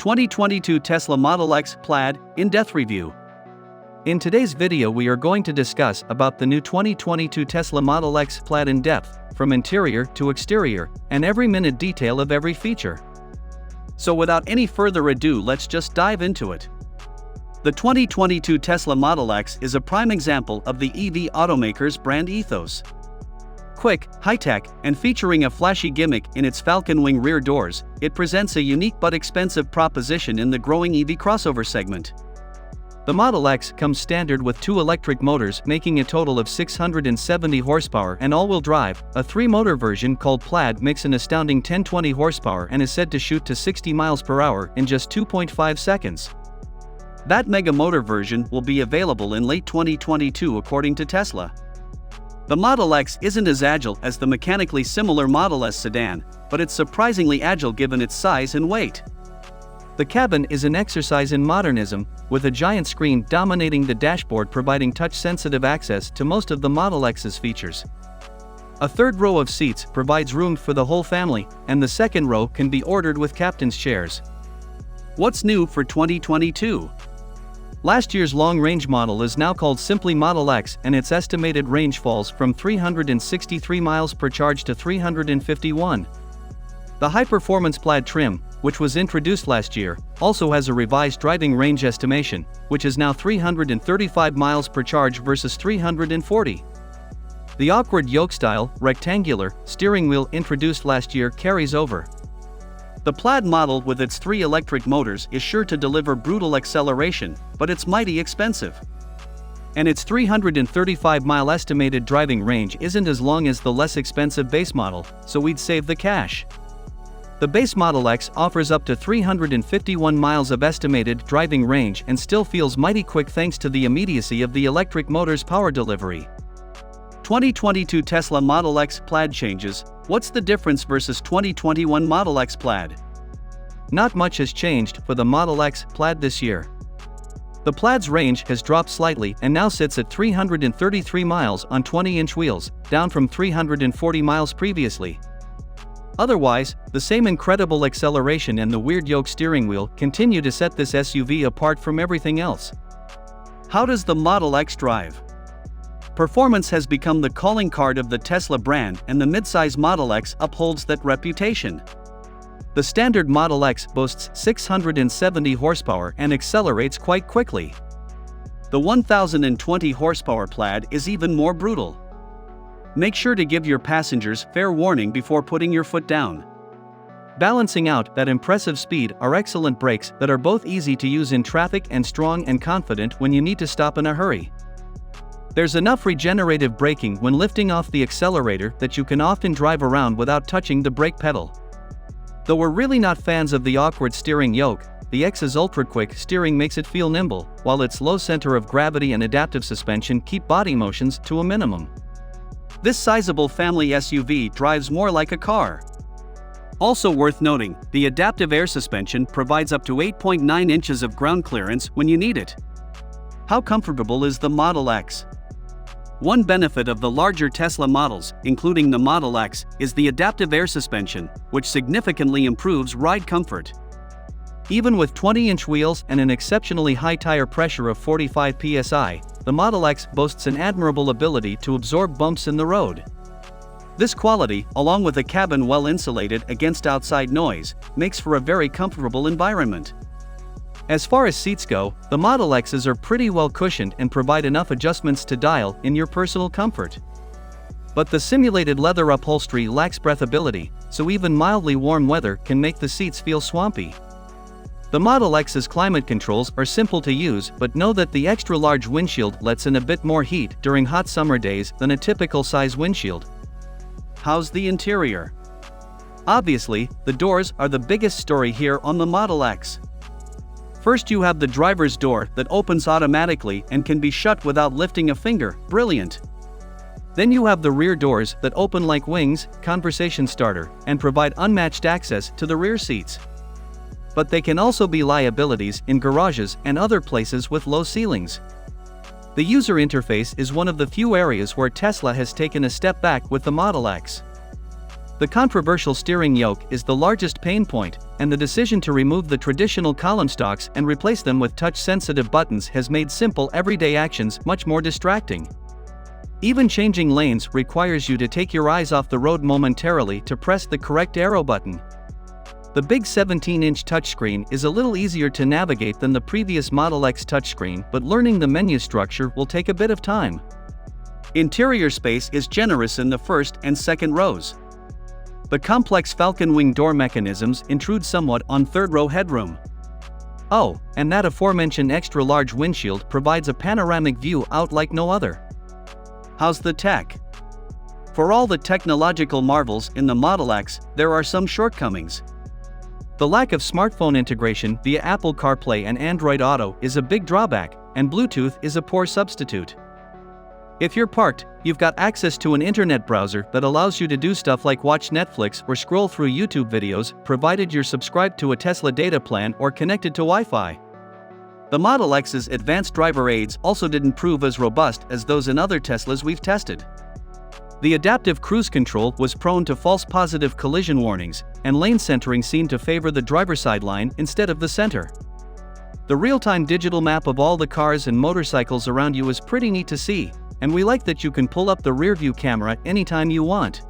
2022 Tesla Model X Plaid in-depth review. In today's video we are going to discuss about the new 2022 Tesla Model X Plaid in depth, from interior to exterior, and every minute detail of every feature. So without any further ado, let's just dive into it. The 2022 Tesla Model X is a prime example of the EV automaker's brand ethos. Quick, high-tech, and featuring a flashy gimmick in its Falcon Wing rear doors, it presents a unique but expensive proposition in the growing EV crossover segment. The Model X comes standard with two electric motors making a total of 670 horsepower and all-wheel drive. A three-motor version called Plaid makes an astounding 1020 horsepower and is said to shoot to 60 miles per hour in just 2.5 seconds. That mega motor version will be available in late 2022 according to Tesla. The Model X isn't as agile as the mechanically similar Model S sedan, but it's surprisingly agile given its size and weight. The cabin is an exercise in modernism, with a giant screen dominating the dashboard providing touch-sensitive access to most of the Model X's features. A third row of seats provides room for the whole family, and the second row can be ordered with captain's chairs. What's new for 2022? Last year's long-range model is now called simply Model X, and its estimated range falls from 363 miles per charge to 351. The high-performance Plaid trim, which was introduced last year, also has a revised driving range estimation, which is now 335 miles per charge versus 340. The awkward yoke-style, rectangular, steering wheel introduced last year carries over. The Plaid model with its three electric motors is sure to deliver brutal acceleration, but it's mighty expensive. And its 335-mile estimated driving range isn't as long as the less expensive base model, so we'd save the cash. The base Model X offers up to 351 miles of estimated driving range and still feels mighty quick thanks to the immediacy of the electric motor's power delivery. 2022 Tesla Model X Plaid changes. What's the difference versus 2021 Model X Plaid? Not much has changed for the Model X Plaid this year. The Plaid's range has dropped slightly and now sits at 333 miles on 20-inch wheels, down from 340 miles previously. Otherwise, the same incredible acceleration and the weird yoke steering wheel continue to set this SUV apart from everything else. How does the Model X drive? Performance has become the calling card of the Tesla brand, and the midsize Model X upholds that reputation. The standard Model X boasts 670 horsepower and accelerates quite quickly. The 1020 horsepower Plaid is even more brutal. Make sure to give your passengers fair warning before putting your foot down. Balancing out that impressive speed are excellent brakes that are both easy to use in traffic and strong and confident when you need to stop in a hurry. There's enough regenerative braking when lifting off the accelerator that you can often drive around without touching the brake pedal. Though we're really not fans of the awkward steering yoke, the X's ultra-quick steering makes it feel nimble, while its low center of gravity and adaptive suspension keep body motions to a minimum. This sizable family SUV drives more like a car. Also worth noting, the adaptive air suspension provides up to 8.9 inches of ground clearance when you need it. How comfortable is the Model X? One benefit of the larger Tesla models, including the Model X, is the adaptive air suspension, which significantly improves ride comfort. Even with 20-inch wheels and an exceptionally high tire pressure of 45 psi, the Model X boasts an admirable ability to absorb bumps in the road. This quality, along with a cabin well insulated against outside noise, makes for a very comfortable environment. As far as seats go, the Model X's are pretty well cushioned and provide enough adjustments to dial in your personal comfort. But the simulated leather upholstery lacks breathability, so even mildly warm weather can make the seats feel swampy. The Model X's climate controls are simple to use, but know that the extra-large windshield lets in a bit more heat during hot summer days than a typical size windshield. How's the interior? Obviously, the doors are the biggest story here on the Model X. First, you have the driver's door that opens automatically and can be shut without lifting a finger. Brilliant. Then you have the rear doors that open like wings, conversation starter, and provide unmatched access to the rear seats. But they can also be liabilities in garages and other places with low ceilings. The user interface is one of the few areas where Tesla has taken a step back with the Model X. The controversial steering yoke is the largest pain point, and the decision to remove the traditional column stalks and replace them with touch-sensitive buttons has made simple everyday actions much more distracting. Even changing lanes requires you to take your eyes off the road momentarily to press the correct arrow button. The big 17-inch touchscreen is a little easier to navigate than the previous Model X touchscreen, but learning the menu structure will take a bit of time. Interior space is generous in the first and second rows. The complex falcon wing door mechanisms intrude somewhat on third-row headroom. Oh, and that aforementioned extra-large windshield provides a panoramic view out like no other. How's the tech? For all the technological marvels in the Model X, there are some shortcomings. The lack of smartphone integration via Apple CarPlay and Android Auto is a big drawback, and Bluetooth is a poor substitute. If you're parked, you've got access to an internet browser that allows you to do stuff like watch Netflix or scroll through YouTube videos, provided you're subscribed to a Tesla data plan or connected to Wi-Fi. The Model X's advanced driver aids also didn't prove as robust as those in other Teslas we've tested. The adaptive cruise control was prone to false positive collision warnings, and lane centering seemed to favor the driver's side line instead of the center. The real-time digital map of all the cars and motorcycles around you is pretty neat to see, and we like that you can pull up the rear-view camera anytime you want.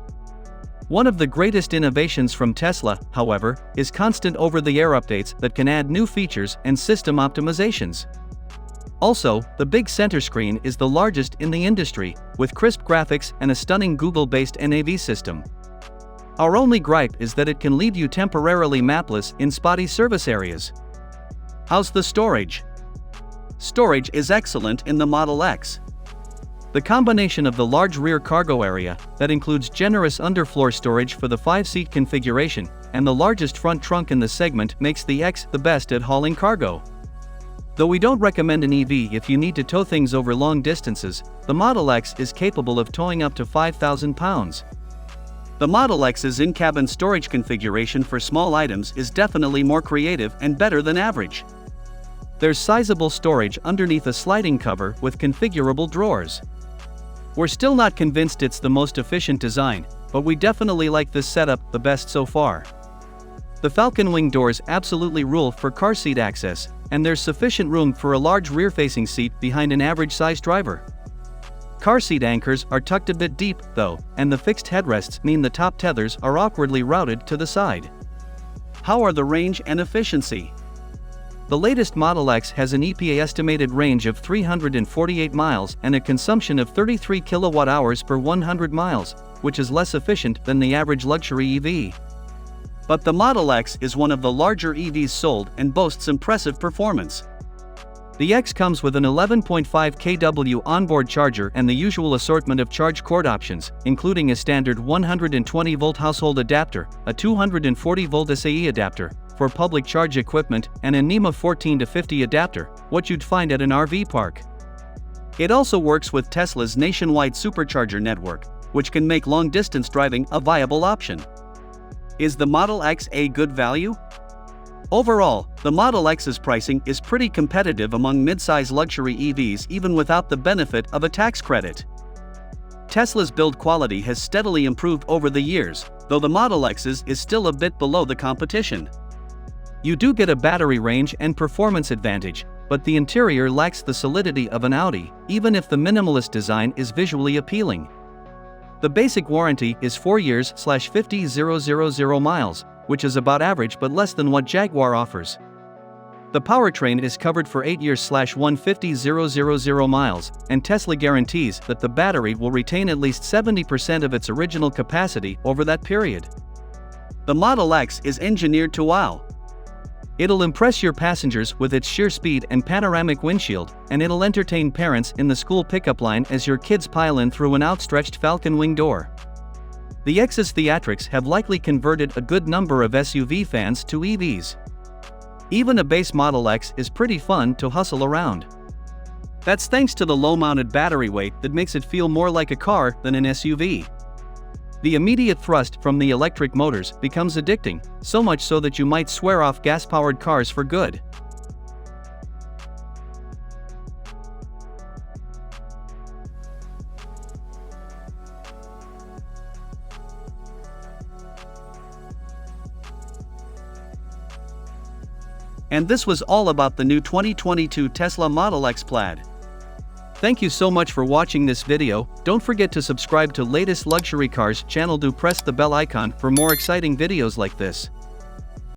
One of the greatest innovations from Tesla, however, is constant over-the-air updates that can add new features and system optimizations. Also, the big center screen is the largest in the industry, with crisp graphics and a stunning Google-based NAV system. Our only gripe is that it can leave you temporarily mapless in spotty service areas. How's the storage? Storage is excellent in the Model X. The combination of the large rear cargo area, that includes generous underfloor storage for the 5-seat configuration, and the largest front trunk in the segment makes the X the best at hauling cargo. Though we don't recommend an EV if you need to tow things over long distances, the Model X is capable of towing up to 5,000 pounds. The Model X's in-cabin storage configuration for small items is definitely more creative and better than average. There's sizable storage underneath a sliding cover with configurable drawers. We're still not convinced it's the most efficient design, but we definitely like this setup the best so far. The Falcon Wing doors absolutely rule for car seat access, and there's sufficient room for a large rear-facing seat behind an average-sized driver. Car seat anchors are tucked a bit deep, though, and the fixed headrests mean the top tethers are awkwardly routed to the side. How are the range and efficiency? The latest Model X has an EPA estimated range of 348 miles and a consumption of 33 kilowatt-hours per 100 miles, which is less efficient than the average luxury EV. But the Model X is one of the larger EVs sold and boasts impressive performance. The X comes with an 11.5 kW onboard charger and the usual assortment of charge cord options, including a standard 120-volt household adapter, a 240-volt SAE adapter for public charge equipment, and a NEMA 14-50 adapter, what you'd find at an RV park. It also works with Tesla's nationwide supercharger network, which can make long-distance driving a viable option. Is the Model X a good value? Overall, the Model X's pricing is pretty competitive among mid-size luxury EVs even without the benefit of a tax credit. Tesla's build quality has steadily improved over the years, though the Model X's is still a bit below the competition. You do get a battery range and performance advantage, but the interior lacks the solidity of an Audi, even if the minimalist design is visually appealing. The basic warranty is 4 years/50,000 miles, which is about average but less than what Jaguar offers. The powertrain is covered for 8 years/150,000 miles, and Tesla guarantees that the battery will retain at least 70% of its original capacity over that period. The Model X is engineered to wow. It'll impress your passengers with its sheer speed and panoramic windshield, and it'll entertain parents in the school pickup line as your kids pile in through an outstretched Falcon Wing door. The X's theatrics have likely converted a good number of SUV fans to EVs. Even a base Model X is pretty fun to hustle around. That's thanks to the low-mounted battery weight that makes it feel more like a car than an SUV. The immediate thrust from the electric motors becomes addicting, so much so that you might swear off gas-powered cars for good. And this was all about the new 2022 Tesla Model X Plaid. Thank you so much for watching this video. Don't forget to subscribe to latest luxury cars channel. Do press the bell icon for more exciting videos like this.